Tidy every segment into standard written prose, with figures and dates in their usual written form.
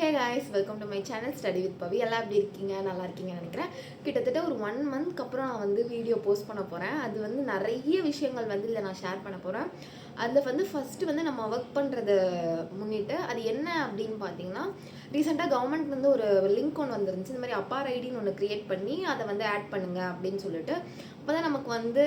Hey guys, welcome to my channel study with Pavi. எல்லாம் எப்படி இருக்கீங்க? நல்லா இருக்கீங்கன்னு நினைக்கிறேன். கிட்டத்தட்ட ஒரு 1 மந்த்க்கு அப்புறம் நான் வந்து வீடியோ போஸ்ட் பண்ண போகிறேன். அது வந்து நிறைய விஷயங்கள் வந்து இதில் நான் ஷேர் பண்ண போகிறேன். அதில் வந்து ஃபஸ்ட்டு வந்து நம்ம ஒர்க் பண்ணுறத முன்னிட்டு அது என்ன அப்படின்னு பார்த்தீங்கன்னா, ரீசெண்டாக கவர்மெண்ட் வந்து ஒரு லிங்க் ஒன்று வந்துருந்துச்சு. இந்த மாதிரி அப்பார் ஐடின்னு ஒன்று க்ரியேட் பண்ணி அதை வந்து ஆட் பண்ணுங்க அப்படின்னு சொல்லிட்டு, அப்போ தான் நமக்கு வந்து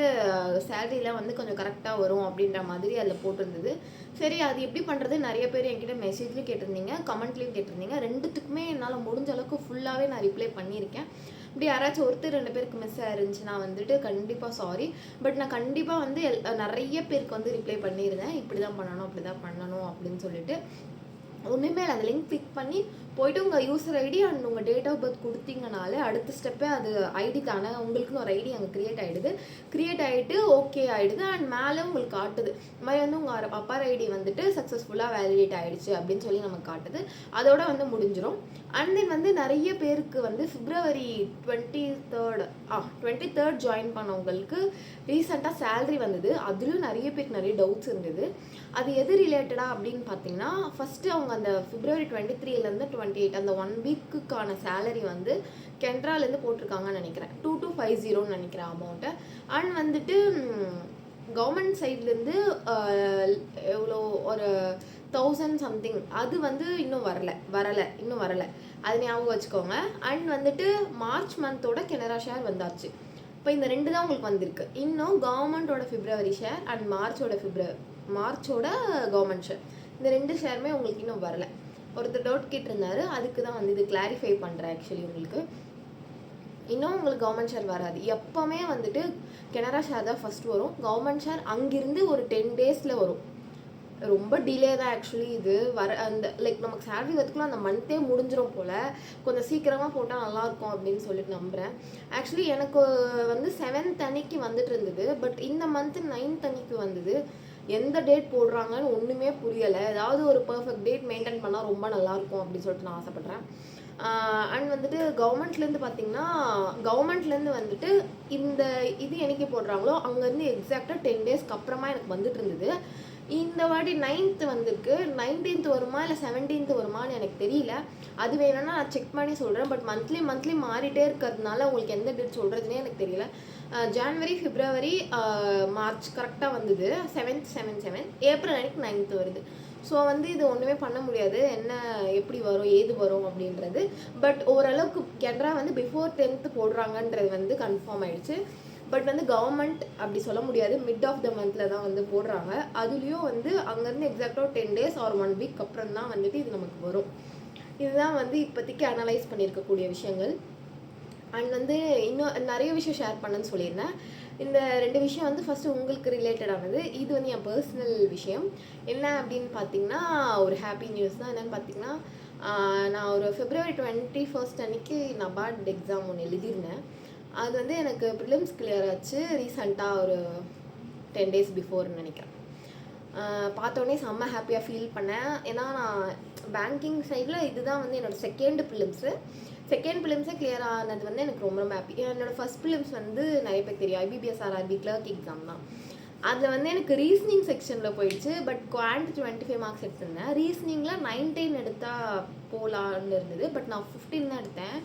சேலரிலாம் வந்து கொஞ்சம் கரெக்டாக வரும் அப்படின்ற மாதிரி அதில் போட்டிருந்தது. சரி, அது எப்படி பண்ணுறது? நிறைய பேர் என்கிட்ட மெசேஜ்லேயும் கேட்டிருந்தீங்க, கமெண்ட்லேயும் கேட்டிருந்தீங்க. ரெண்டுத்துக்குமே என்னால் முடிஞ்ச அளவுக்கு ஃபுல்லாகவே நான் ரிப்ளை பண்ணியிருக்கேன். இப்படி யாராச்சும் ஒருத்தர் 2 பேருக்கு மிஸ் ஆயிருந்துச்சுன்னா வந்துட்டு கண்டிப்பாக சாரி. பட் நான் கண்டிப்பாக வந்து நிறைய பேருக்கு வந்து ரிப்ளை பண்ணியிருந்தேன். இப்படி தான் பண்ணணும், அப்படி தான் பண்ணணும் அப்படின்னு சொல்லிட்டு. ஒன்றுமே இல்லை, அந்த லிங்க் கிளிக் பண்ணி போய்ட்டு உங்கள் யூசர் ஐடி அண்ட் உங்கள் டேட் ஆஃப் பர்த் கொடுத்தீங்கனாலே அடுத்த ஸ்டெப்பே அது ஐடி தானே, உங்களுக்குன்னு ஒரு ஐடி அங்கே க்ரியேட் ஆகிடுது. க்ரியேட் ஆகிட்டு ஓகே ஆகிடுது. அண்ட் மேலே உங்களுக்கு காட்டுது இந்த மாதிரி வந்து உங்கள் அப்பார் ஐடி வந்துட்டு சக்ஸஸ்ஃபுல்லாக வேலிடேட் ஆகிடுச்சு அப்படின்னு சொல்லி நமக்கு காட்டுது. அதோட வந்து முடிஞ்சிடும். அண்ட் தென் வந்து நிறைய பேருக்கு வந்து February 23rd ஜாயின் பண்ணவங்களுக்கு ரீசெண்டாக சேலரி வந்தது. அதுலேயும் நிறைய பேருக்கு நிறைய டவுட்ஸ் இருந்தது. அது எது ரிலேட்டடாக அப்படின்னு பார்த்தீங்கன்னா, ஃபஸ்ட்டு அவங்க அந்த February 23லேருந்து 28 அந்த 1 வீக்குக்கான சேலரி வந்து கென்ட்ராலேருந்து போட்டிருக்காங்கன்னு நினைக்கிறேன். 2250 நினைக்கிறேன் அமௌண்ட்டை. அண்ட் வந்துட்டு கவர்மெண்ட் சைட்லேருந்து எவ்வளோ ஒரு 1000 சம்திங் அது வந்து இன்னும் வரலை. அது ஞாபகம் வச்சுக்கோங்க. அண்ட் வந்துட்டு மார்ச் மந்தோட கெனரா ஷேர் வந்தாச்சு. இப்போ இந்த 2 தான் உங்களுக்கு வந்திருக்கு. இன்னும் கவர்மெண்ட்டோட February ஷேர் அண்ட் மார்ச்சோட கவர்மெண்ட் ஷேர், இந்த 2 ஷேருமே உங்களுக்கு இன்னும் வரலை. ஒருத்தர் டவுட் கேட்டிருந்தாரு, அதுக்கு தான் வந்து இது கிளாரிஃபை பண்ணுறேன். ஆக்சுவலி உங்களுக்கு இன்னும் உங்களுக்கு கவர்மெண்ட் ஷேர் வராது. எப்போவுமே வந்துட்டு கெனரா ஷேர் தான் ஃபஸ்ட் வரும். கவர்மெண்ட் ஷேர் அங்கிருந்து ஒரு 10 டேஸில் வரும். ரொம்ப டிலே தான் ஆக்சுவலி இது அந்த லைக் நமக்கு சேலரி வரதுக்குள்ள அந்த மந்த்தே முடிஞ்சிடும் போல். கொஞ்சம் சீக்கிரமாக போட்டால் நல்லாயிருக்கும் அப்படின்னு சொல்லிட்டு நம்புகிறேன். ஆக்சுவலி எனக்கு வந்து 7th அன்னைக்கு வந்துட்டு இருந்தது. பட் இந்த மந்த்து 9th அன்னைக்கு வந்தது. எந்த டேட் போடுறாங்கன்னு ஒன்றுமே புரியலை. ஏதாவது ஒரு பர்ஃபெக்ட் டேட் மெயின்டைன் பண்ணால் ரொம்ப நல்லாயிருக்கும் அப்படின்னு சொல்லிட்டு நான் ஆசைப்பட்றேன். அண்ட் வந்துட்டு கவர்மெண்ட்லேருந்து பார்த்தீங்கன்னா, கவர்மெண்ட்லேருந்து வந்துட்டு இந்த இது என்னைக்கு போடுறாங்களோ அங்கேருந்து எக்ஸாக்டாக 10 டேஸ்க்கு அப்புறமா எனக்கு வந்துட்டு இருந்தது. இந்த வாட்டி 9th வந்திருக்கு. 19th வருமா இல்லை 17th வருமானு எனக்கு தெரியல. அது வேணும்னா நான் செக் பண்ணி சொல்கிறேன். பட் மந்த்லி மாறிட்டே இருக்கிறதுனால உங்களுக்கு எந்த டேட் சொல்கிறதுனே எனக்கு தெரியல. ஜான்வரி, February, மார்ச் கரெக்டாக வந்தது. 7 ஏப்ரல் அன்னைக்கு 9th வருது. ஸோ வந்து இது ஒன்றுமே பண்ண முடியாது, என்ன எப்படி வரும் ஏது வரும் அப்படின்றது. பட் ஓரளவுக்கு கெனரா வந்து பிஃபோர் 10th போடுறாங்கன்றது வந்து கன்ஃபார்ம் ஆயிடுச்சு. பட் வந்து கவர்மெண்ட் அப்படி சொல்ல முடியாது, மிட் ஆஃப் த மந்தில் தான் வந்து போடுறாங்க. அதுலேயும் வந்து அங்கேருந்து எக்ஸாக்டாக 10 days ஆர் 1 week அப்புறம் தான் வந்துட்டு இது நமக்கு வரும். இதுதான் வந்து இப்போதைக்கு அனலைஸ் பண்ணியிருக்கக்கூடிய விஷயங்கள். அண்ட் வந்து இன்னும் நிறைய விஷயம் ஷேர் பண்ணேன்னு சொல்லியிருந்தேன். இந்த 2 விஷயம் வந்து ஃபஸ்ட்டு உங்களுக்கு ரிலேட்டடானது. இது வந்து என் பர்சனல் விஷயம். என்ன அப்படின்னு பார்த்தீங்கன்னா, ஒரு ஹாப்பி நியூஸ் தான். என்னென்னு பார்த்தீங்கன்னா, நான் ஒரு February 21 அன்னைக்கு நபார்ட் எக்ஸாம் ஒன்று எழுதியிருந்தேன். அது வந்து எனக்கு ப்ரிலிம்ஸ் கிளியர் ஆச்சு ரீசெண்டாக ஒரு 10 days பிஃபோர்னு நினைக்கிறேன். பார்த்தோன்னே செம்ம ஹாப்பியாக ஃபீல் பண்ணேன். ஏன்னா நான் பேங்கிங் சைடில் இதுதான் வந்து என்னோடய செகண்ட் ப்ரிலிம்ஸே கிளியர் ஆனது வந்து எனக்கு ரொம்ப ரொம்ப ஹாப்பி. என்னோடய ஃபஸ்ட் ப்ரிலிம்ஸ் வந்து நிறைய பேர் தெரியும், IBPS RRB கிளர்க் எக்ஸாம் தான். அதில் வந்து எனக்கு ரீசனிங் செக்ஷனில் போயிடுச்சு. பட் குவான்ட் 25 மார்க்ஸ் எடுத்திருந்தேன். ரீசனிங்கில் 19 எடுத்தால் போகலான்னு இருந்தது. பட் நான் 15 தான் எடுத்தேன்.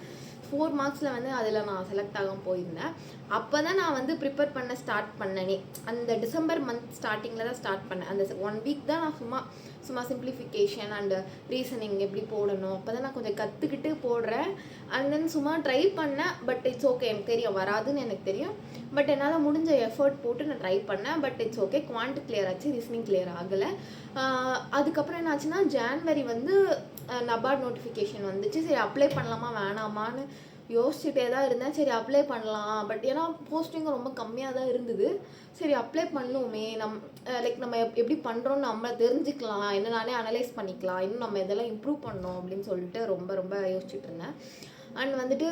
4 மார்க்ஸில் வந்து அதில் நான் செலக்ட் ஆகாமல் போயிருந்தேன். அப்போ தான் நான் வந்து ப்ரிப்பேர் பண்ண ஸ்டார்ட் பண்ணனே. அந்த டிசம்பர் மந்த் ஸ்டார்டிங்கில் தான் ஸ்டார்ட் பண்ணேன். அந்த 1 week தான் நான் சும்மா சிம்பிளிஃபிகேஷன் அண்ட் ரீசனிங் எப்படி போடணும் அப்போ தான் நான் கொஞ்சம் கற்றுக்கிட்டு போடுறேன். அண்ட் தென் சும்மா ட்ரை பண்ணேன். பட் இட்ஸ் ஓகே, எனக்கு தெரியும் வராதுன்னு எனக்கு தெரியும். பட் என்னால் முடிஞ்ச எஃபர்ட் போட்டு நான் ட்ரை பண்ணேன். But it's okay, quant clear ஆச்சு, ரீசனிங் கிளியர் ஆகலை. அதுக்கப்புறம் என்ன ஆச்சுன்னா, ஜான்வரி வந்து நபார்ட் நோட்டிஃபிகேஷன் வந்துச்சு. சரி அப்ளை பண்ணலாமா வேணாமான்னு யோசிச்சுட்டே தான் இருந்தேன். சரி அப்ளை பண்ணலாம். பட் ஏன்னா போஸ்டிங்கும் ரொம்ப கம்மியாக தான் இருந்தது. சரி அப்ளை பண்ணுவோமே, நம்ம எப்படி பண்ணுறோன்னு நம்ம தெரிஞ்சுக்கலாம், என்ன நானே அனலைஸ் பண்ணிக்கலாம், இன்னும் நம்ம இதெல்லாம் இம்ப்ரூவ் பண்ணோம் அப்படின்னு சொல்லிட்டு ரொம்ப யோசிச்சுட்டு இருந்தேன். அண்ட் வந்துட்டு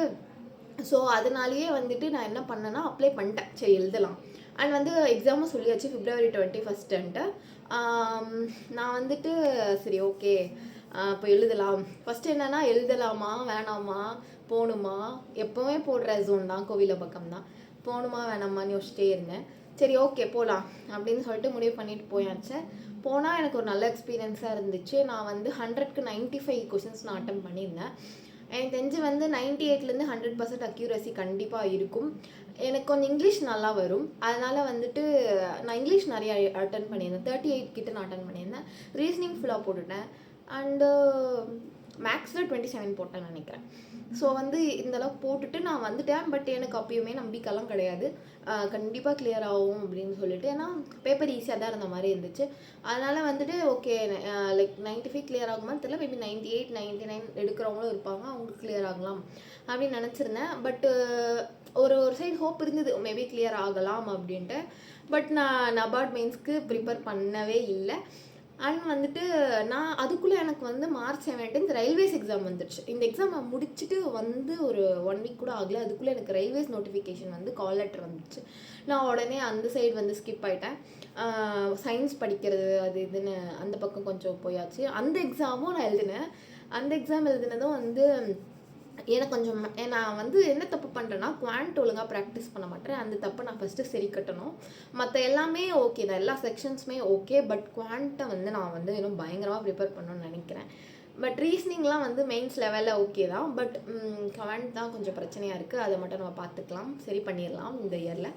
ஸோ அதனாலேயே வந்துட்டு நான் என்ன பண்ணேன்னா அப்ளை பண்ணிட்டேன். சரி எழுதலாம். அண்ட் வந்து எக்ஸாமும் சொல்லியாச்சு February 21 நான் வந்துட்டு சரி ஓகே இப்போ எழுதலாம். ஃபஸ்ட்டு என்னென்னா எழுதலாமா வேணாமா போகணுமா, எப்போவுமே போடுற ஜோன் தான், கோவில பக்கம் தான், போகணுமா வேணாமான்னு யோசிச்சிட்டே இருந்தேன். சரி ஓகே போகலாம் அப்படின்னு சொல்லிட்டு முடிவு பண்ணிட்டு போயாச்சு. போனால் எனக்கு ஒரு நல்ல எக்ஸ்பீரியன்ஸாக இருந்துச்சு. நான் வந்து 100க்கு 95 கொஷின்ஸ் நான் அட்டெம்ப்ட் பண்ணியிருந்தேன். எனக்கு தெரிஞ்சு வந்து 98லேருந்து 100% அக்யூரசி கண்டிப்பாக இருக்கும். எனக்கு கொஞ்சம் இங்கிலீஷ் நல்லா வரும். அதனால் வந்துட்டு நான் இங்கிலீஷ் நிறைய அட்டன் பண்ணியிருந்தேன். 38 கிட்ட நான் அட்டன் பண்ணியிருந்தேன். ரீசனிங் ஃபுல்லாக போட்டுட்டேன். அண்டு மேக்ஸில் 27 போட்டேன்னு நினைக்கிறேன். ஸோ வந்து இந்தளவுக்கு போட்டுட்டு நான் வந்துட்டேன். பட் எனக்கு அப்பயுமே நம்பிக்கைலாம் கிடையாது, கண்டிப்பாக கிளியர் ஆகும் அப்படின்னு சொல்லிட்டு. ஏன்னா பேப்பர் ஈஸியாக தான் இருந்த மாதிரி இருந்துச்சு. அதனால் வந்துட்டு ஓகே லைக் 95 கிளியர் ஆகுமான்னு தெரியல, மேபி 98 99 எடுக்கிறவங்களும் இருப்பாங்க, அவங்களுக்கு கிளியர் ஆகலாம் அப்படின்னு நினச்சிருந்தேன். பட்டு ஒரு சைடு ஹோப் இருந்தது, மேபி கிளியர் ஆகலாம் அப்படின்ட்டு. பட் நான் நபார்ட் மெயின்ஸ்க்கு ப்ரிப்பேர் பண்ணவே இல்லை. அண்ட் வந்துட்டு நான் அதுக்குள்ளே எனக்கு வந்து மார்ச் 17 ரயில்வேஸ் எக்ஸாம் வந்துடுச்சு. இந்த எக்ஸாம் நான் முடிச்சுட்டு வந்து ஒரு 1 வீக் கூட ஆகலை, அதுக்குள்ளே எனக்கு ரயில்வேஸ் நோட்டிஃபிகேஷன் வந்து கால் லெட்டர் வந்துடுச்சு. நான் உடனே அந்த சைடு வந்து ஸ்கிப் ஆகிட்டேன். சயின்ஸ் படிக்கிறது அது இதுன்னு அந்த பக்கம் கொஞ்சம் போயாச்சு. அந்த எக்ஸாமும் நான் எழுதினேன். அந்த எக்ஸாம் எழுதினதும் வந்து எனக்கு கொஞ்சம் நான் வந்து என்ன தப்பு பண்ணுறேன்னா, குவான்ட் ஒழுங்காக ப்ராக்டிஸ் பண்ண மாட்டேன். அந்த தப்பை நான் ஃபஸ்ட்டு சரி கட்டணும். மற்ற எல்லாமே ஓகே தான், எல்லா செக்ஷன்ஸுமே ஓகே. பட் குவான்ட்டை வந்து நான் வந்து இன்னும் பயங்கரமாக ப்ரிப்பேர் பண்ணணும்னு நினைக்கிறேன். பட் ரீசனிங்லாம் வந்து மெயின்ஸ் லெவலில் ஓகே தான். பட் குவான்ட் தான் கொஞ்சம் பிரச்சனையாக இருக்குது. அதை மட்டும் நம்ம பார்த்துக்கலாம், சரி பண்ணிடலாம் இந்த இயரில்.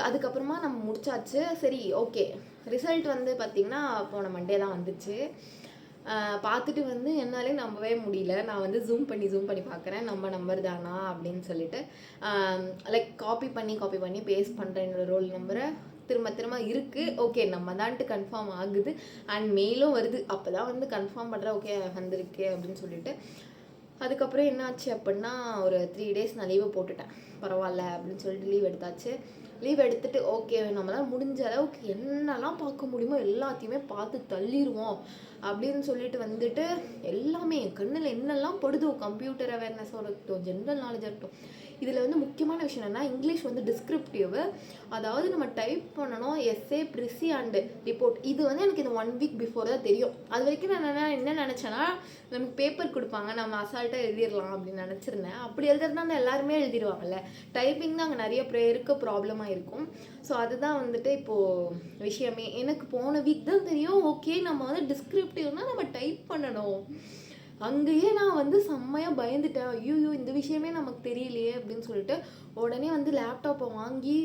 அதுக்கப்புறமா நம்ம முடிச்சாச்சு. சரி ஓகே, ரிசல்ட் வந்து பார்த்திங்கன்னா போன மண்டே தான் வந்துச்சு. பார்த்துட்டு வந்து என்னாலே நம்பவே முடியல. நான் வந்து ஜூம் பண்ணி பார்க்குறேன், நம்ம நம்பர் தானா அப்படின்னு சொல்லிட்டு. லைக் காப்பி பண்ணி பேஸ்ட் பண்ணுறேன் என்னோட ரோல் நம்பரை. திரும்ப இருக்குது, ஓகே நம்ம தான்ட்டு கன்ஃபார்ம் ஆகுது. அண்ட் மெயிலும் வருது, அப்போ தான் வந்து கன்ஃபார்ம் பண்ணுறேன், ஓகே வந்திருக்கு அப்படின்னு சொல்லிட்டு. அதுக்கப்புறம் என்னாச்சு அப்படின்னா, ஒரு 3 days நான் லீவை போட்டுட்டேன். பரவாயில்ல அப்படின்னு சொல்லிட்டு லீவ் எடுத்தாச்சு. லீவ் எடுத்துகிட்டு ஓகே நம்மளால் முடிஞ்ச அளவுக்கு என்னெல்லாம் பார்க்க முடியுமோ எல்லாத்தையுமே பார்த்து தள்ளிடுவோம் அப்படின்னு சொல்லிட்டு வந்துட்டு எல்லாமே என் கண்ணில் என்னெல்லாம் படுதோ, கம்ப்யூட்டர் அவேர்னஸாக இருக்கட்டும், ஜென்ரல் நாலேஜாக இருக்கட்டும். இதில் வந்து முக்கியமான விஷயம் என்னென்னா, இங்கிலீஷ் வந்து டிஸ்கிரிப்டிவ், அதாவது நம்ம டைப் பண்ணணும், எஸ்ஏ ப்ரிசி அண்டு ரிப்போர்ட். இது வந்து எனக்கு இந்த 1 week பிஃபோர் தான் தெரியும். அது வரைக்கும் நான் என்ன நினச்சேன்னா, நமக்கு பேப்பர் கொடுப்பாங்க, நம்ம அசால்ட்டாக எழுதிடலாம் அப்படின்னு நினச்சிருந்தேன். அப்படி எழுதுறதுனா அந்த எல்லாருமே எழுதிடுவாங்கல்ல, டைப்பிங் தான் அங்கே நிறைய பேருக்கு ப்ராப்ளமாக இருக்கும். ஸோ அதுதான் வந்துட்டு இப்போது விஷயமே. எனக்கு போன வீக் தான் தெரியும், ஓகே நம்ம வந்து டிஸ்கிரிப்டிவ்னால் நம்ம டைப் பண்ணணும். அங்கேயே நான் வந்து செம்மையாக பயந்துட்டேன். ஐயோ இந்த விஷயமே நமக்கு தெரியலையே அப்படின்னு சொல்லிட்டு உடனே வந்து லேப்டாப்பை வாங்கி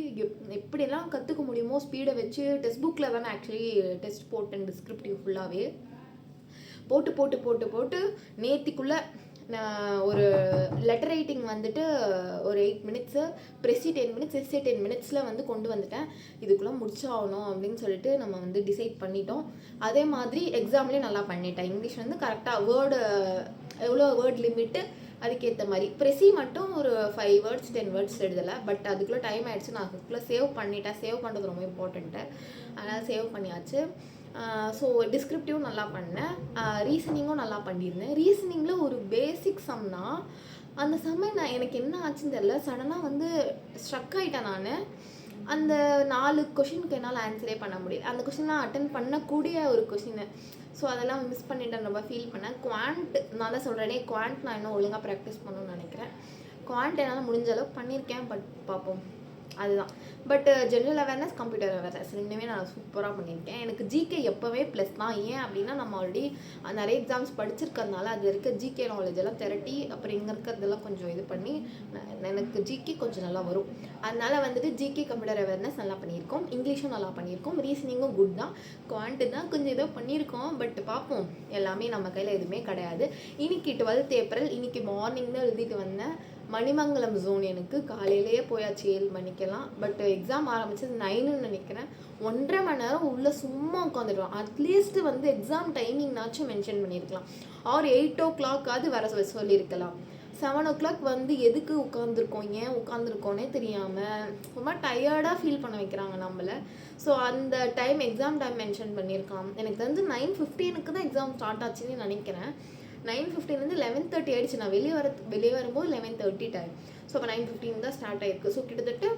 எப்படியெல்லாம் கற்றுக்க முடியுமோ ஸ்பீடை வச்சு டெக்ஸ்ட் புக்கில் தானே ஆக்சுவலி டெஸ்ட் போட்டேன், டிஸ்கிரிப்டிவ் ஃபுல்லாகவே போட்டு நேத்திக்குள்ளே நான் ஒரு லெட்டர் ரைட்டிங் வந்துட்டு ஒரு 8 minutes, ப்ரெஸி 10 minutes, எஸ்ஏ 10 minutesல வந்து கொண்டு வந்துட்டேன். இதுக்குள்ளே முடிச்சாகணும் அப்படின்னு சொல்லிட்டு நம்ம வந்து டிசைட் பண்ணிட்டோம். அதே மாதிரி எக்ஸாம்லேயும் நல்லா பண்ணிட்டேன். இங்கிலீஷ் வந்து கரெக்டாக எவ்வளோ வேர்ட் லிமிட்டு அதுக்கேற்ற மாதிரி. ப்ரெஸி மட்டும் ஒரு 5 words 10 words எழுதலை. பட் அதுக்குள்ளே டைம் ஆகிடுச்சு. நான் அதுக்குள்ளே சேவ் பண்ணிட்டேன். சேவ் பண்ணுறது ரொம்ப இம்பார்ட்டண்ட்டு, அதனால் சேவ் பண்ணியாச்சு. ஸோ டிஸ்கிரிப்டிவும் நல்லா பண்ணேன், ரீசனிங்கும் நல்லா பண்ணியிருந்தேன். ரீசனிங்கில் ஒரு பேசிக் சம்னா அந்த சம்மை எனக்கு என்ன ஆச்சுன்னு தெரியல, சடனாக வந்து ஸ்ட்ரக் ஆகிட்டேன் நான். அந்த 4 கொஷினுக்கு என்னால் ஆன்சரே பண்ண முடியல. அந்த கொஷின்லாம் அட்டன் பண்ணக்கூடிய ஒரு கொஷின். ஸோ அதெல்லாம் மிஸ் பண்ணிட்டேன், ரொம்ப ஃபீல் பண்ணேன். குவான்ட் நான் தான் சொல்கிறேனே, குவான்ட் நான் இன்னும் ஒழுங்காக ப்ராக்டிஸ் பண்ணணும்னு நினைக்கிறேன். குவான்ட் என்னால் முடிஞ்ச அளவுக்கு பண்ணியிருக்கேன், பட் பார்ப்போம், அதுதான். But general awareness, computer awareness ரெண்டுமே நான் சூப்பராக பண்ணியிருக்கேன். எனக்கு ஜிகே எப்போவே ப்ளஸ் தான். ஏன் அப்படின்னா, நம்ம ஆல்ரெடி நிறைய எக்ஸாம்ஸ் படிச்சிருக்கிறதுனால அது இருக்க ஜிகே நாலேஜ் எல்லாம் திரட்டி அப்புறம் இங்கே இருக்கிறதெல்லாம் கொஞ்சம் இது பண்ணி எனக்கு ஜிகே கொஞ்சம் நல்லா வரும். அதனால் வந்துட்டு ஜிகே, கம்ப்யூட்டர் அவேர்னஸ் நல்லா பண்ணியிருக்கோம். இங்கிலீஷும் நல்லா பண்ணியிருக்கோம். ரீசனிங்கும் குட் தான். குவான்ட்டு தான் கொஞ்சம் ஏதோ பண்ணியிருக்கோம். பட் பார்ப்போம், எல்லாமே நம்ம கையில் எதுவுமே கிடையாது. இன்னைக்கு 12th April, இன்னைக்கு மார்னிங் தான் எழுதிட்டு வந்தேன். மணிமங்கலம் ஜோன் எனக்கு காலையிலேயே போயாச்சு 7 மணிக்கெல்லாம். பட் எக்ஸாம் ஆரம்பிச்சது 9ன்னு நினைக்கிறேன். 1.5 மணி நேரம் உள்ளே சும்மா உட்காந்துடுவோம். அட்லீஸ்ட் வந்து எக்ஸாம் டைமிங்னாச்சும் மென்ஷன் பண்ணியிருக்கலாம். ஆர் 8 o'clock வர சொல்லியிருக்கலாம். 7 o'clock வந்து எதுக்கு உட்காந்துருக்கோம், ஏன் உட்காந்துருக்கோன்னே தெரியாமல் ரொம்ப டயர்டாக ஃபீல் பண்ண வைக்கிறாங்க நம்மளை. ஸோ அந்த எக்ஸாம் டைம் மென்ஷன் பண்ணியிருக்கலாம். எனக்கு தெரிஞ்சு 9:15 தான் எக்ஸாம் ஸ்டார்ட் ஆச்சுன்னு நினைக்கிறேன். 9:15 11:30 ஆயிடுச்சு. நான் வெளியே வரும்போது 11:30 டைம். ஸோ அப்போ 9:15 தான் ஸ்டார்ட் ஆகிருக்கு. ஸோ கிட்டத்தட்ட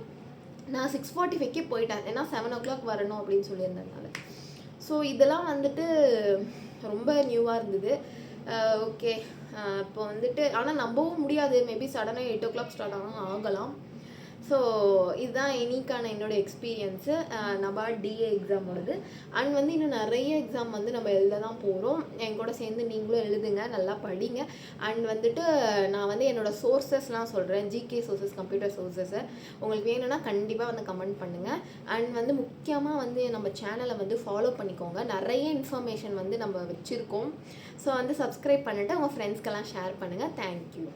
நான் 6:45 போயிட்டேன், ஏன்னா 7 o'clock வரணும் அப்படின்னு சொல்லியிருந்ததுனால. ஸோ இதெல்லாம் வந்துட்டு ரொம்ப நியூவாக இருந்தது. ஓகே, இப்போ வந்துட்டு ஆனால் நம்பவும் முடியாது, மேபி சடனாக 8 o'clock ஸ்டார்ட் ஆகலாம். ஸோ இதுதான் இன்னைக்கான என்னோடய எக்ஸ்பீரியன்ஸு நபார்ட் டிஏ எக்ஸாமோடது. அண்ட் வந்து இன்னும் நிறைய எக்ஸாம் வந்து நம்ம எழுத தான் போகிறோம். என் கூட சேர்ந்து நீங்களும் எழுதுங்க, நல்லா படிங்க. அண்ட் வந்துட்டு நான் வந்து என்னோடய சோர்ஸஸ்லாம் சொல்கிறேன், ஜிகே சோர்ஸஸ், கம்ப்யூட்டர் சோர்ஸஸை. உங்களுக்கு வேணும்னா கண்டிப்பாக வந்து கமெண்ட் பண்ணுங்கள். அண்ட் வந்து முக்கியமாக வந்து நம்ம சேனலை வந்து ஃபாலோ பண்ணிக்கோங்க. நிறைய இன்ஃபர்மேஷன் வந்து நம்ம வச்சுருக்கோம். ஸோ வந்து சப்ஸ்கிரைப் பண்ணிவிட்டு உங்கள் ஃப்ரெண்ட்ஸ்க்கெல்லாம் ஷேர் பண்ணுங்கள். தேங்க்யூ.